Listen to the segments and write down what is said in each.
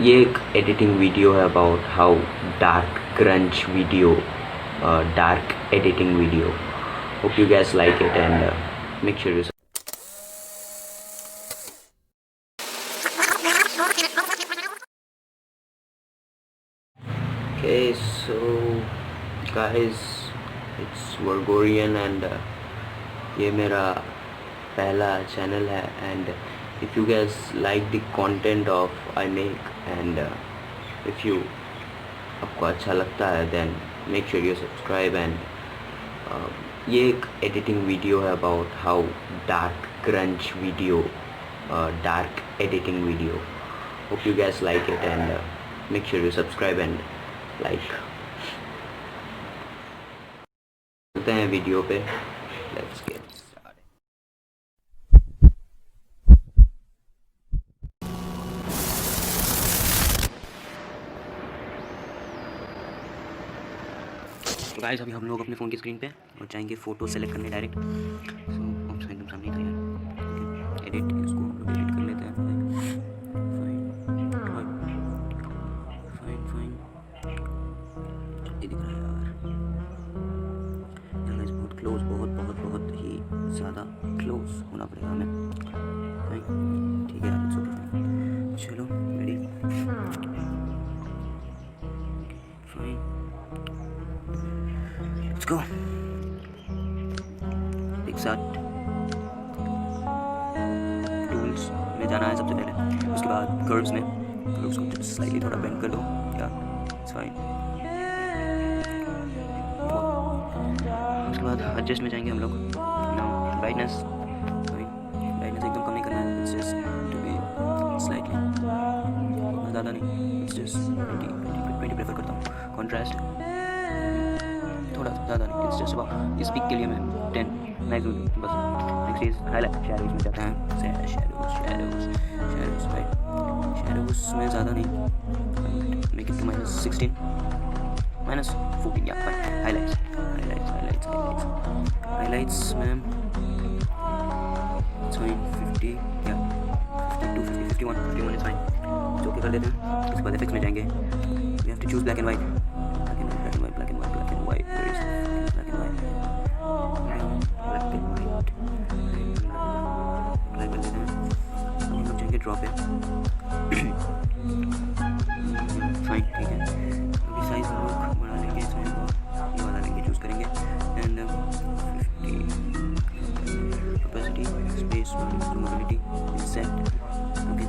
ये एक editing video है about how dark grunge video, dark editing video. Hope you guys like it and make sure you Okay, so guys, it's Virgorian and ये मेरा पहला channel है and if you guys like the content of I make and if you आपको अच्छा लगता है then make sure you subscribe and ये एक एडिटिंग वीडियो है about how dark grunge video, dark editing video. Hope you guys like it and make sure you subscribe and like. चलते हैं video पे. Let's get started. गाइस अभी हम लोग अपने फ़ोन की स्क्रीन पे और जाएंगे फ़ोटो सेलेक्ट करने डायरेक्ट. सो ऑप्शन एकदम सामने ही था यार. एडिट, इसको हम लोग एडिट कर लेते हैं. फाइन जल्दी दिख रहा है यार. गाइस बहुत क्लोज, बहुत ही ज़्यादा क्लोज होना पड़ेगा हमें. फाइन ठीक है यार, इट्स ओके. फाइन चलो ready. Fine Let's go. PicsArt tools में जाना है सबसे पहले. उसके बाद कर्व्स में, कर्व्स को स्लाइटली थोड़ा बेंड कर दो. या इट्स फाइन. उसके बाद एडजस्ट में जाएंगे हम लोग. नाउ ब्राइटनेस एकदम कम नहीं करना है. It's just to be slightly, ज़्यादा नहीं. इट्स जस्ट 20 प्रेफर करता हूँ. कॉन्ट्रास्ट थोड़ा ज़्यादा नहीं. इट्स जस्ट अबाउट स्पीक के लिए मैं 10 मैक्स बस. Next is highlight. शैडोज में जाते हैं. Shadows right. शैडोज में ज़्यादा नहीं. मेक इट टू -16 -14 या fine. Highlights ma'am. It's fine 50 या 52 50 51 इट्स फाइन. जो कर देते हैं. उसके बाद इफेक्ट्स में जाएंगे. We have to choose black and white. White, where is black and white? Black and white. हम लोग जाएंगे ड्रॉप पे. फाइन ठीक है. अभी साइज हम लोग बड़ा लेंगे. इसमें ये वाला लेंगे, चूज़ करेंगे. And 50 capacity, space, mobility set. Okay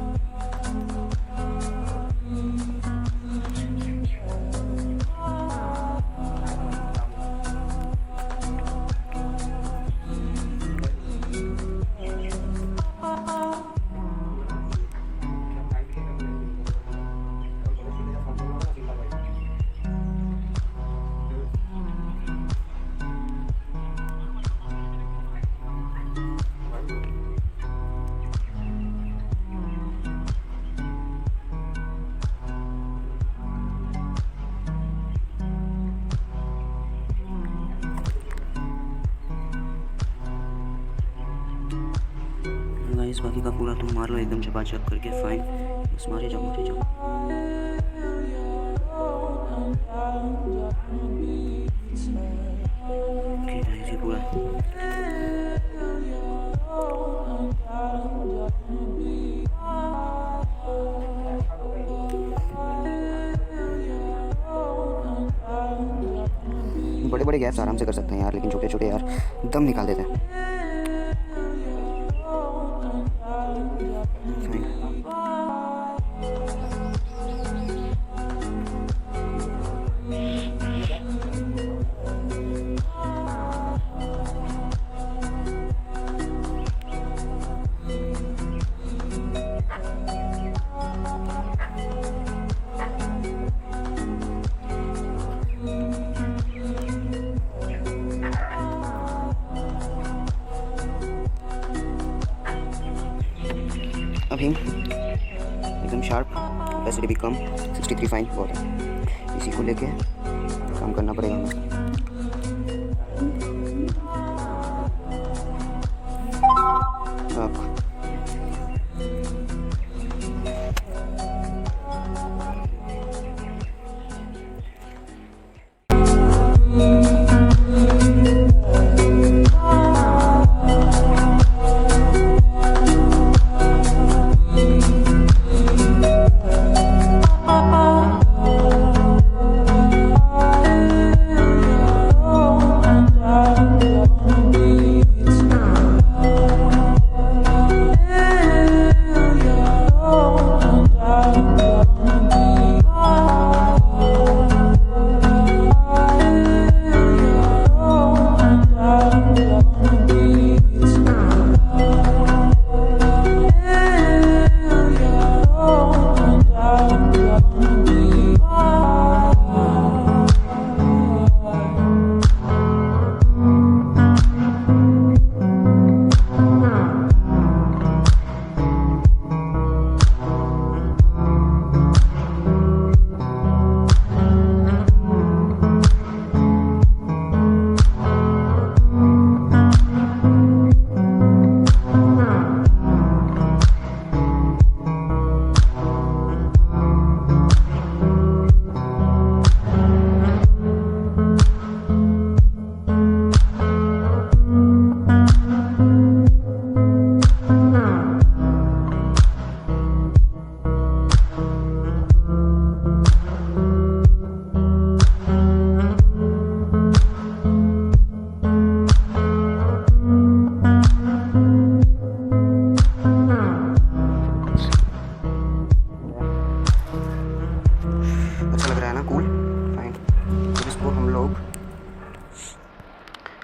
guys, बाकी का पूरा तुम मार लो एकदम चपाचप करके. फाइन बस मारे जाओ. ओके गाइस ये पूरा बड़े गैप्स आराम से कर सकते हैं यार, लेकिन छोटे यार दम निकाल देते हैं. अभी एकदम शार्प, कैपेसिटी भी कम. 63 फाइन बहुत है. इसी को लेके काम करना पड़ेगा हमें.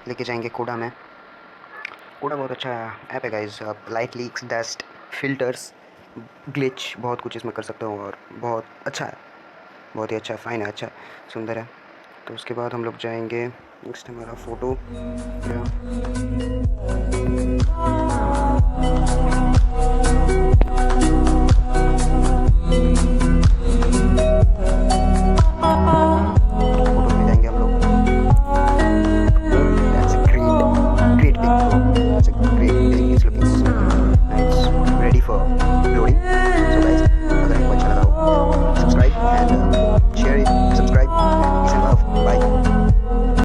लेके जाएंगे कोडा में। कोडा बहुत अच्छा ऐप है गाइस, आप light leaks, dust, filters, glitch, बहुत कुछ इसमें कर सकते हो और बहुत अच्छा है, बहुत ही अच्छा, फाइन है, अच्छा सुंदर है। तो उसके बाद हम लोग जाएंगे नेक्स्ट हमारा फ़ोटो या